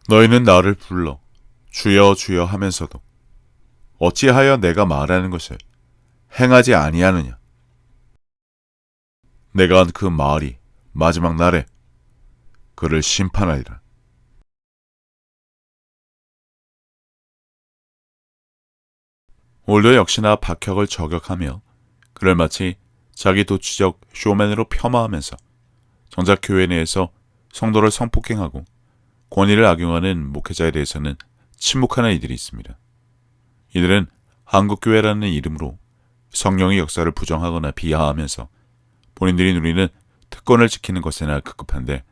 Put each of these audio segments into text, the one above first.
너희는 나를 불러 주여 주여 하면서도 어찌하여 내가 말하는 것을 행하지 아니하느냐. 내가 한 그 말이 마지막 날에 그를 심판하리라. 오늘도 역시나 박혁을 저격하며 그를 마치 자기 도취적 쇼맨으로 폄하하면서 정작 교회 내에서 성도를 성폭행하고 권위를 악용하는 목회자에 대해서는 침묵하는 이들이 있습니다. 이들은 한국교회라는 이름으로 성령의 역사를 부정하거나 비하하면서 본인들이 누리는 특권을 지키는 것에나 급급한데,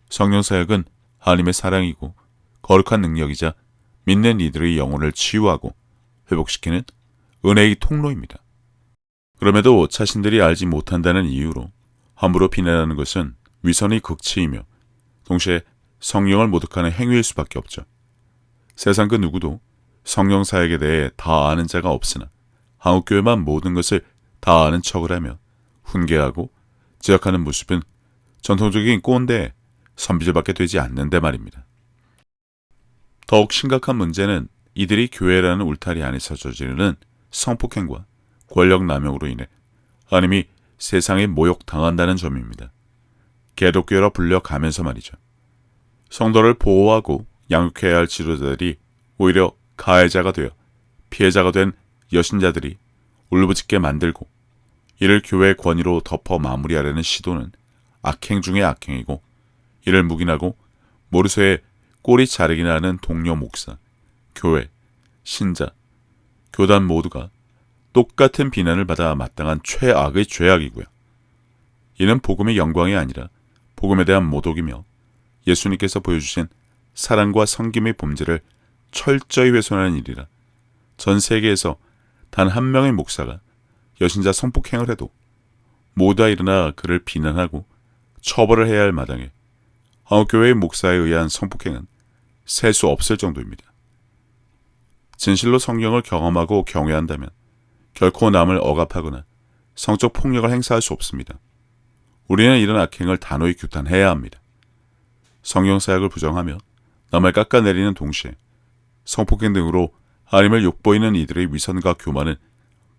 성령 사역은 하나님의 사랑이고 거룩한 능력이자 믿는 이들의 영혼을 치유하고 회복시키는 은혜의 통로입니다. 그럼에도 자신들이 알지 못한다는 이유로 함부로 비난하는 것은 위선의 극치이며 동시에 성령을 모독하는 행위일 수밖에 없죠. 세상 그 누구도 성령 사역에 대해 다 아는 자가 없으나 한국교회만 모든 것을 다 아는 척을 하며 훈계하고 지적하는 모습은 전통적인 꼰대 선비들밖에 되지 않는데 말입니다. 더욱 심각한 문제는 이들이 교회라는 울타리 안에서 저지르는 성폭행과 권력 남용으로 인해 하나님이 세상에 모욕당한다는 점입니다. 개독교회라 불려가면서 말이죠. 성도를 보호하고 양육해야 할 지도자들이 오히려 가해자가 되어 피해자가 된 여신자들이 울부짖게 만들고 이를 교회의 권위로 덮어 마무리하려는 시도는 악행 중의 악행이고, 이를 묵인하고 모르쇠에 꼬리 자르기나 하는 동료 목사, 교회, 신자, 교단 모두가 똑같은 비난을 받아 마땅한 최악의 죄악이고요. 이는 복음의 영광이 아니라 복음에 대한 모독이며 예수님께서 보여주신 사랑과 섬김의 본질을 철저히 훼손하는 일이라 전 세계에서 단 한 명의 목사가 여신자 성폭행을 해도 모두 다 일어나 그를 비난하고 처벌을 해야 할 마당에 한국교회의 목사에 의한 성폭행은 셀 수 없을 정도입니다. 진실로 성령을 경험하고 경외한다면 결코 남을 억압하거나 성적 폭력을 행사할 수 없습니다. 우리는 이런 악행을 단호히 규탄해야 합니다. 성령 사역을 부정하며 남을 깎아내리는 동시에 성폭행 등으로 하나님을 욕보이는 이들의 위선과 교만은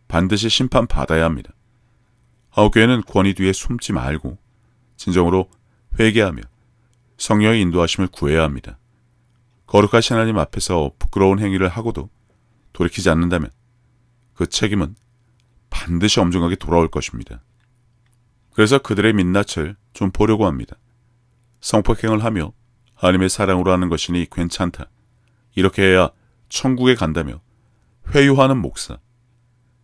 반드시 심판받아야 합니다. 한국교회는 권위 뒤에 숨지 말고 진정으로 회개하며 성령의 인도하심을 구해야 합니다. 거룩하신 하나님 앞에서 부끄러운 행위를 하고도 돌이키지 않는다면 그 책임은 반드시 엄중하게 돌아올 것입니다. 그래서 그들의 민낯을 좀 보려고 합니다. 성폭행을 하며 하나님의 사랑으로 하는 것이니 괜찮다, 이렇게 해야 천국에 간다며 회유하는 목사,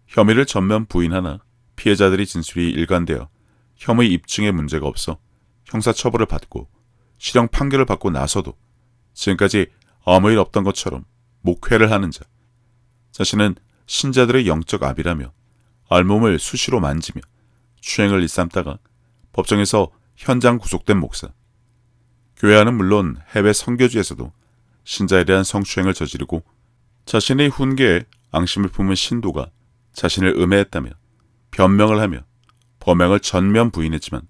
혐의를 전면 부인하나 피해자들이 진술이 일관되어 혐의 입증에 문제가 없어 형사처벌을 받고 실형 판결을 받고 나서도 지금까지 아무 일 없던 것처럼 목회를 하는 자, 자신은 신자들의 영적 아비라며 알몸을 수시로 만지며 추행을 일삼다가 법정에서 현장 구속된 목사, 교회 안은 물론 해외 선교지에서도 신자에 대한 성추행을 저지르고 자신의 훈계에 앙심을 품은 신도가 자신을 음해했다며 변명을 하며 범행을 전면 부인했지만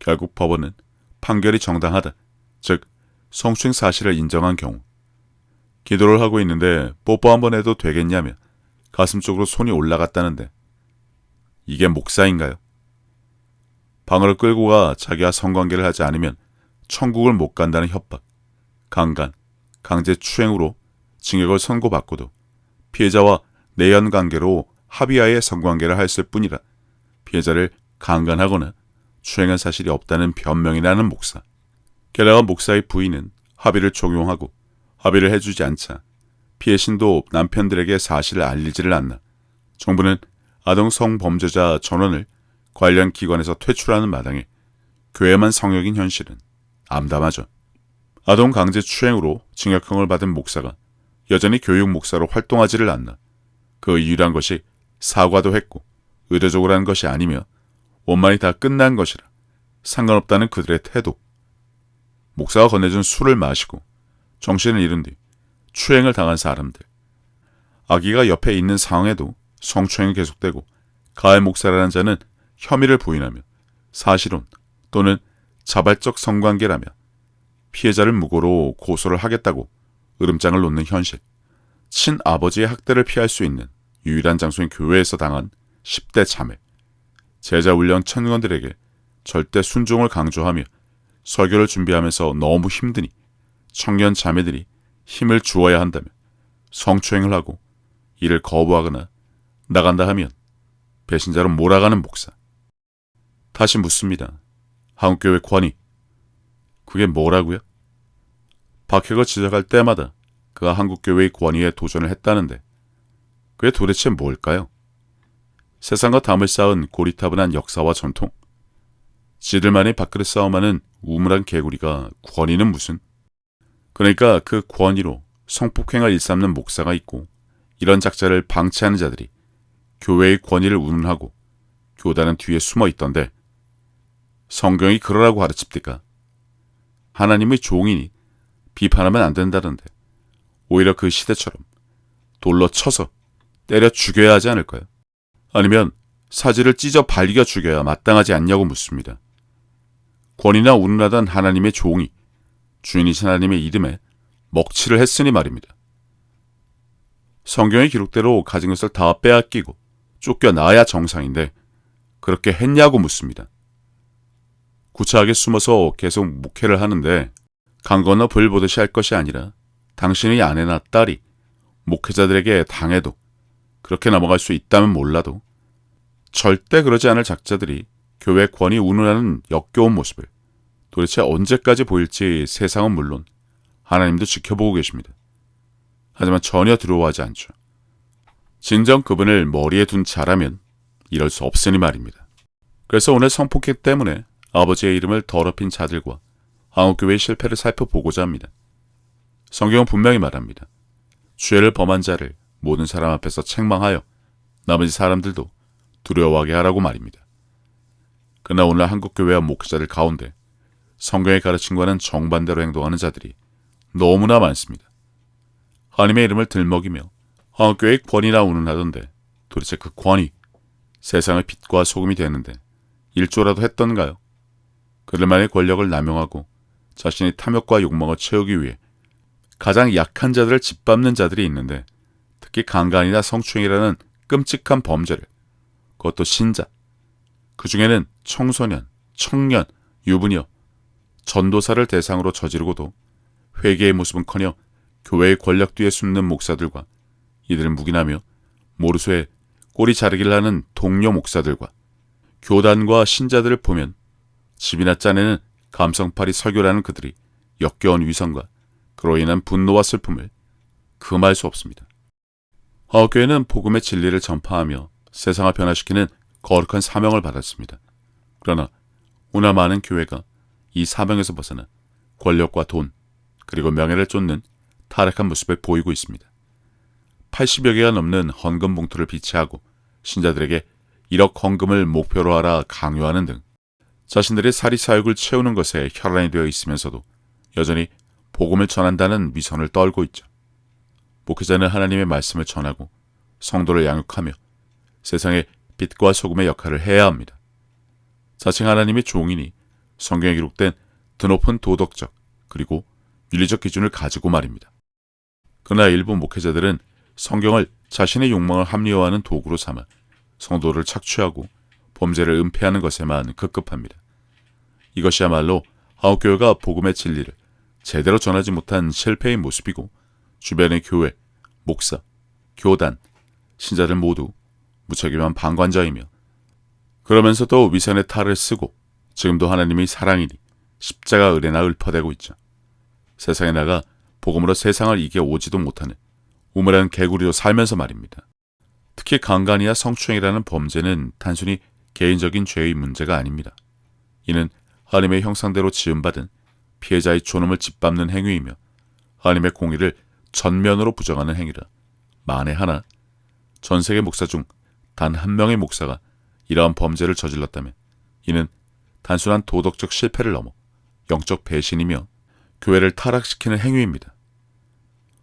결국 법원은 판결이 정당하다, 즉 성추행 사실을 인정한 경우 기도를 하고 있는데 뽀뽀 한번 해도 되겠냐며 가슴 쪽으로 손이 올라갔다는데 이게 목사인가요? 방어를 끌고 가 자기와 성관계를 하지 않으면 천국을 못 간다는 협박, 강간, 강제 추행으로 징역을 선고받고도 피해자와 내연 관계로 합의하에 성관계를 했을 뿐이라 피해자를 강간하거나 추행한 사실이 없다는 변명이나 하는 목사. 게다가 목사의 부인은 합의를 적용하고 합의를 해주지 않자 피해 신도 남편들에게 사실을 알리지를 않나 정부는 아동 성범죄자 전원을 관련 기관에서 퇴출하는 마당에 교회만 성역인 현실은 암담하죠. 아동 강제 추행으로 징역형을 받은 목사가 여전히 교육 목사로 활동하지를 않나 그 이유란 것이 사과도 했고 의도적으로 한 것이 아니며 원만히 다 끝난 것이라 상관없다는 그들의 태도. 목사가 건네준 술을 마시고 정신을 잃은 뒤 추행을 당한 사람들. 아기가 옆에 있는 상황에도 성추행이 계속되고 가해 목사라는 자는 혐의를 부인하며 사실혼 또는 자발적 성관계라며 피해자를 무고로 고소를 하겠다고 으름장을 놓는 현실, 친아버지의 학대를 피할 수 있는 유일한 장소인 교회에서 당한 10대 자매, 제자훈련 청년들에게 절대 순종을 강조하며 설교를 준비하면서 너무 힘드니 청년 자매들이 힘을 주어야 한다며 성추행을 하고 이를 거부하거나 나간다 하면 배신자로 몰아가는 목사. 다시 묻습니다. 한국교회 권위, 그게 뭐라고요? 박혁을 지적할 때마다 그가 한국교회의 권위에 도전을 했다는데 그게 도대체 뭘까요? 세상과 담을 쌓은 고리타분한 역사와 전통, 지들만의 밥그릇 싸움하는 우물한 개구리가 권위는 무슨? 그러니까 그 권위로 성폭행을 일삼는 목사가 있고 이런 작자를 방치하는 자들이 교회의 권위를 운운하고 교단은 뒤에 숨어 있던데 성경이 그러라고 가르칩니까? 하나님의 종이니 비판하면 안 된다던데 오히려 그 시대처럼 돌로 쳐서 때려 죽여야 하지 않을까요? 아니면 사지를 찢어 발겨 죽여야 마땅하지 않냐고 묻습니다. 권위나 운운하던 하나님의 종이 주인이신 하나님의 이름에 먹칠을 했으니 말입니다. 성경의 기록대로 가진 것을 다 빼앗기고 쫓겨나야 정상인데 그렇게 했냐고 묻습니다. 구차하게 숨어서 계속 목회를 하는데 강 건너 불 보듯이 할 것이 아니라 당신의 아내나 딸이 목회자들에게 당해도 그렇게 넘어갈 수 있다면 몰라도 절대 그러지 않을 작자들이 교회 권위 운운하는 역겨운 모습을 도대체 언제까지 보일지 세상은 물론 하나님도 지켜보고 계십니다. 하지만 전혀 두려워하지 않죠. 진정 그분을 머리에 둔 자라면 이럴 수 없으니 말입니다. 그래서 오늘 성폭행 때문에 아버지의 이름을 더럽힌 자들과 한국교회의 실패를 살펴보고자 합니다. 성경은 분명히 말합니다. 죄를 범한 자를 모든 사람 앞에서 책망하여 나머지 사람들도 두려워하게 하라고 말입니다. 그러나 오늘 한국교회와 목회자들 가운데 성경의 가르침과는 정반대로 행동하는 자들이 너무나 많습니다. 하나님의 이름을 들먹이며 한국교회의 권위나 운운하던데 도대체 그 권위, 세상의 빛과 소금이 되는데 일조라도 했던가요? 그들만의 권력을 남용하고 자신의 탐욕과 욕망을 채우기 위해 가장 약한 자들을 짓밟는 자들이 있는데 특히 강간이나 성추행이라는 끔찍한 범죄를, 그것도 신자, 그 중에는 청소년, 청년, 유부녀, 전도사를 대상으로 저지르고도 회개의 모습은커녕 교회의 권력 뒤에 숨는 목사들과 이들을 묵인하며 모르쇠에 꼬리 자르기를 하는 동료 목사들과 교단과 신자들을 보면 집이나 짠에는 감성팔이 설교라는 그들이 역겨운 위선과 그로 인한 분노와 슬픔을 금할 수 없습니다. 한국교회는 복음의 진리를 전파하며 세상을 변화시키는 거룩한 사명을 받았습니다. 그러나 오늘 많은 교회가 이 사명에서 벗어나 권력과 돈 그리고 명예를 쫓는 타락한 모습을 보이고 있습니다. 80여 개가 넘는 헌금 봉투를 비치하고 신자들에게 1억 헌금을 목표로 하라 강요하는 등 자신들의 사리사욕을 채우는 것에 혈안이 되어 있으면서도 여전히 복음을 전한다는 위선을 떨고 있죠. 목회자는 하나님의 말씀을 전하고 성도를 양육하며 세상의 빛과 소금의 역할을 해야 합니다. 자칭 하나님의 종이니 성경에 기록된 드높은 도덕적 그리고 윤리적 기준을 가지고 말입니다. 그러나 일부 목회자들은 성경을 자신의 욕망을 합리화하는 도구로 삼아 성도를 착취하고 범죄를 은폐하는 것에만 급급합니다. 이것이야말로 한국교회가 복음의 진리를 제대로 전하지 못한 실패의 모습이고 주변의 교회, 목사, 교단, 신자들 모두 무책임한 방관자이며 그러면서도 위선의 탈을 쓰고 지금도 하나님의 사랑이니 십자가 을에나 읊어대고 있죠. 세상에 나가 복음으로 세상을 이겨 오지도 못하는 우물한 개구리로 살면서 말입니다. 특히 강간이나 성추행이라는 범죄는 단순히 개인적인 죄의 문제가 아닙니다. 이는 하나님의 형상대로 지음받은 피해자의 존엄을 짓밟는 행위이며 하나님의 공의를 전면으로 부정하는 행위라. 만에 하나 전 세계 목사 중 단 한 명의 목사가 이러한 범죄를 저질렀다면 이는 단순한 도덕적 실패를 넘어 영적 배신이며 교회를 타락시키는 행위입니다.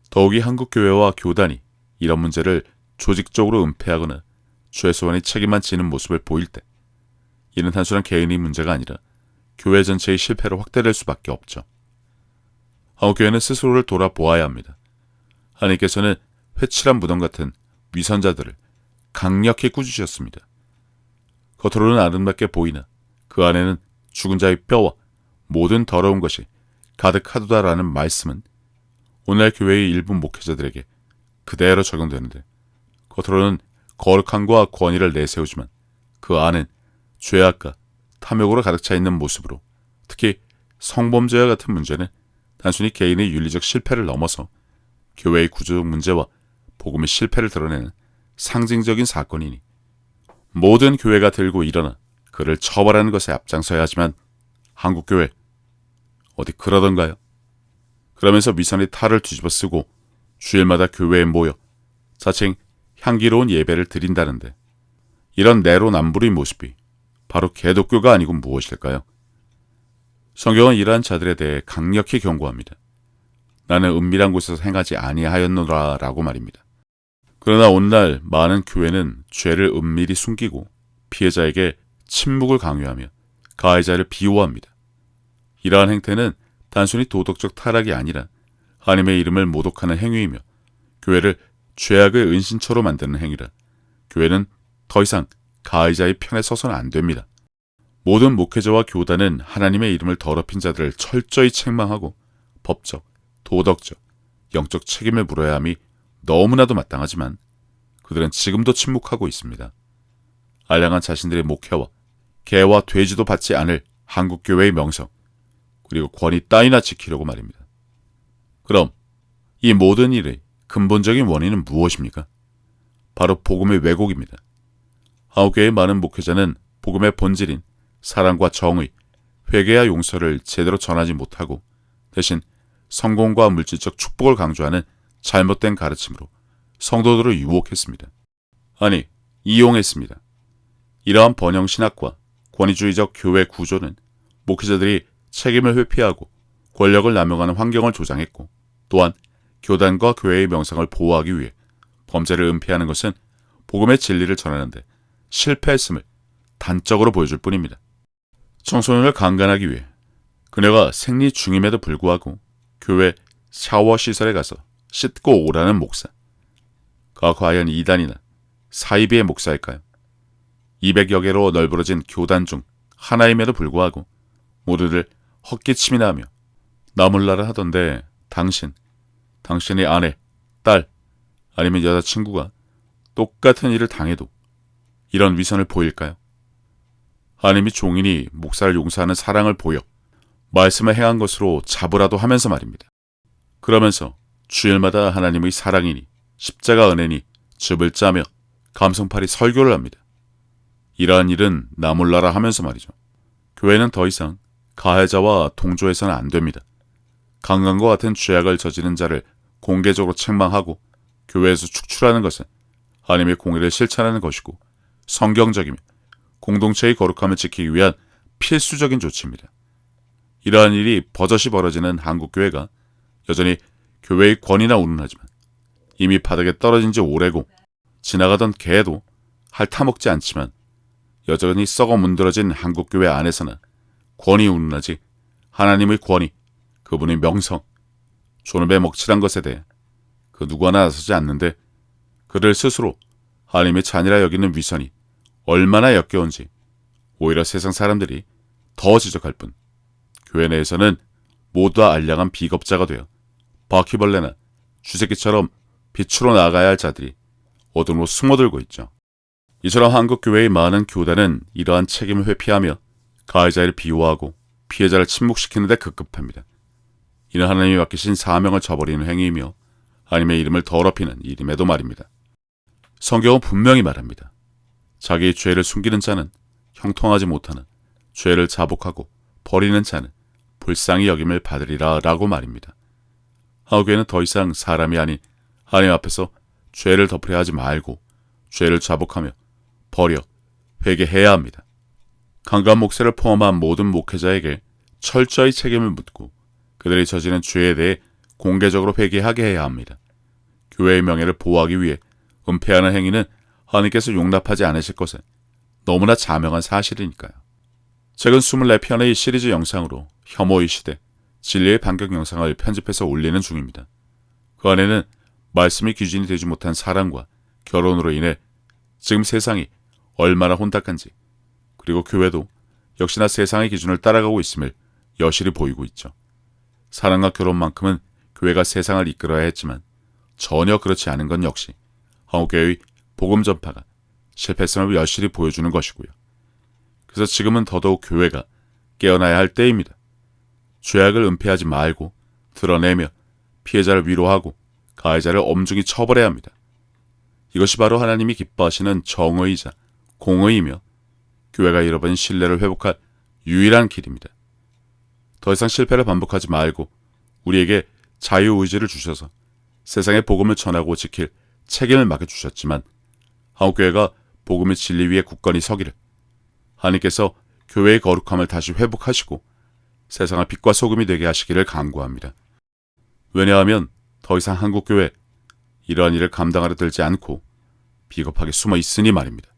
더욱이 한국교회와 교단이 이런 문제를 조직적으로 은폐하거나 최소한의 책임만 지는 모습을 보일 때 이는 단순한 개인의 문제가 아니라 교회 전체의 실패로 확대될 수밖에 없죠. 한국교회는 스스로를 돌아보아야 합니다. 하나님께서는 회칠한 무덤 같은 위선자들을 강력히 꾸짖으셨습니다. 겉으로는 아름답게 보이나 그 안에는 죽은 자의 뼈와 모든 더러운 것이 가득하도다라는 말씀은 오늘날 교회의 일부 목회자들에게 그대로 적용되는데, 겉으로는 거룩함과 권위를 내세우지만 그 안은 죄악과 탐욕으로 가득 차 있는 모습으로, 특히 성범죄와 같은 문제는 단순히 개인의 윤리적 실패를 넘어서 교회의 구조적 문제와 복음의 실패를 드러내는 상징적인 사건이니 모든 교회가 들고 일어나 그를 처벌하는 것에 앞장서야 하지만 한국교회 어디 그러던가요? 그러면서 미선의 탈을 뒤집어 쓰고 주일마다 교회에 모여 자칭 향기로운 예배를 드린다는데, 이런 내로남불의 모습이 바로 개독교가 아니고 무엇일까요? 성경은 이러한 자들에 대해 강력히 경고합니다. 나는 은밀한 곳에서 행하지 아니하였노라 라고 말입니다. 그러나 오늘날 많은 교회는 죄를 은밀히 숨기고 피해자에게 침묵을 강요하며 가해자를 비호합니다. 이러한 행태는 단순히 도덕적 타락이 아니라 하나님의 이름을 모독하는 행위이며 교회를 죄악의 은신처로 만드는 행위라 교회는 더 이상 가해자의 편에 서서는 안 됩니다. 모든 목회자와 교단은 하나님의 이름을 더럽힌 자들을 철저히 책망하고 법적, 도덕적, 영적 책임을 물어야 함이 너무나도 마땅하지만 그들은 지금도 침묵하고 있습니다. 알량한 자신들의 목회와 개와 돼지도 받지 않을 한국교회의 명성, 그리고 권위 따위나 지키려고 말입니다. 그럼 이 모든 일의 근본적인 원인은 무엇입니까? 바로 복음의 왜곡입니다. 한국교회의 많은 목회자는 복음의 본질인 사랑과 정의, 회개와 용서를 제대로 전하지 못하고 대신 성공과 물질적 축복을 강조하는 잘못된 가르침으로 성도들을 유혹했습니다. 아니, 이용했습니다. 이러한 번영신학과 권위주의적 교회 구조는 목회자들이 책임을 회피하고 권력을 남용하는 환경을 조장했고, 또한 교단과 교회의 명성을 보호하기 위해 범죄를 은폐하는 것은 복음의 진리를 전하는데 실패했음을 단적으로 보여줄 뿐입니다. 청소년을 강간하기 위해 그녀가 생리 중임에도 불구하고 교회 샤워 시설에 가서 씻고 오라는 목사, 그가 과연 이단이나 사이비의 목사일까요? 200여 개로 널브러진 교단 중 하나임에도 불구하고 모두들 헛기침이나 하며 나몰라라 하던데, 당신의 아내, 딸, 아니면 여자친구가 똑같은 일을 당해도 이런 위선을 보일까요? 하나님이 종인이 목사를 용서하는 사랑을 보여 말씀을 행한 것으로 잡으라도 하면서 말입니다. 그러면서 주일마다 하나님의 사랑이니 십자가 은혜니 즙을 짜며 감성팔이 설교를 합니다. 이러한 일은 나몰라라 하면서 말이죠. 교회는 더 이상 가해자와 동조해서는 안 됩니다. 강간과 같은 죄악을 저지른 자를 공개적으로 책망하고 교회에서 축출하는 것은 하나님의 공의를 실천하는 것이고 성경적이며 공동체의 거룩함을 지키기 위한 필수적인 조치입니다. 이러한 일이 버젓이 벌어지는 한국교회가 여전히 교회의 권위나 운운하지만 이미 바닥에 떨어진 지 오래고 지나가던 개도 핥아먹지 않지만 여전히 썩어 문드러진 한국교회 안에서는 권위 운운하지 하나님의 권위, 그분의 명성, 존엄에 먹칠한 것에 대해 그 누구나 나서지 않는데, 그를 스스로 하나님의 자녀라 여기는 위선이 얼마나 역겨운지 오히려 세상 사람들이 더 지적할 뿐 교회 내에서는 모두 알량한 비겁자가 되어 바퀴벌레나 쥐새끼처럼 빛으로 나가야 할 자들이 어둠으로 숨어들고 있죠. 이처럼 한국교회의 많은 교단은 이러한 책임을 회피하며 가해자를 비호하고 피해자를 침묵시키는 데 급급합니다. 이는 하나님이 맡기신 사명을 저버리는 행위이며 하나님의 이름을 더럽히는 일임에도 말입니다. 성경은 분명히 말합니다. 자기의 죄를 숨기는 자는 형통하지 못하나 죄를 자복하고 버리는 자는 불쌍히 여김을 받으리라 라고 말입니다. 한국교회는 더 이상 사람이 아닌 하나님 앞에서 죄를 덮으려 하지 말고 죄를 자복하며 버려 회개해야 합니다. 강간 목사를 포함한 모든 목회자에게 철저히 책임을 묻고 그들이 저지른 죄에 대해 공개적으로 회개하게 해야 합니다. 교회의 명예를 보호하기 위해 은폐하는 행위는 하나님께서 용납하지 않으실 것은 너무나 자명한 사실이니까요. 최근 24편의 시리즈 영상으로 혐오의 시대, 진리의 반격 영상을 편집해서 올리는 중입니다. 그 안에는 말씀이 기준이 되지 못한 사랑과 결혼으로 인해 지금 세상이 얼마나 혼탁한지, 그리고 교회도 역시나 세상의 기준을 따라가고 있음을 여실히 보이고 있죠. 사랑과 결혼만큼은 교회가 세상을 이끌어야 했지만 전혀 그렇지 않은 건 역시 한국교회의 복음 전파가 실패성을 여실히 보여주는 것이고요. 그래서 지금은 더더욱 교회가 깨어나야 할 때입니다. 죄악을 은폐하지 말고 드러내며 피해자를 위로하고 가해자를 엄중히 처벌해야 합니다. 이것이 바로 하나님이 기뻐하시는 정의이자 공의이며 교회가 잃어버린 신뢰를 회복할 유일한 길입니다. 더 이상 실패를 반복하지 말고 우리에게 자유의지를 주셔서 세상에 복음을 전하고 지킬 책임을 맡겨주셨지만 한국교회가 복음의 진리 위에 굳건히 서기를, 하나님께서 교회의 거룩함을 다시 회복하시고 세상을 빛과 소금이 되게 하시기를 간구합니다. 왜냐하면 더 이상 한국교회 이러한 일을 감당하려 들지 않고 비겁하게 숨어 있으니 말입니다.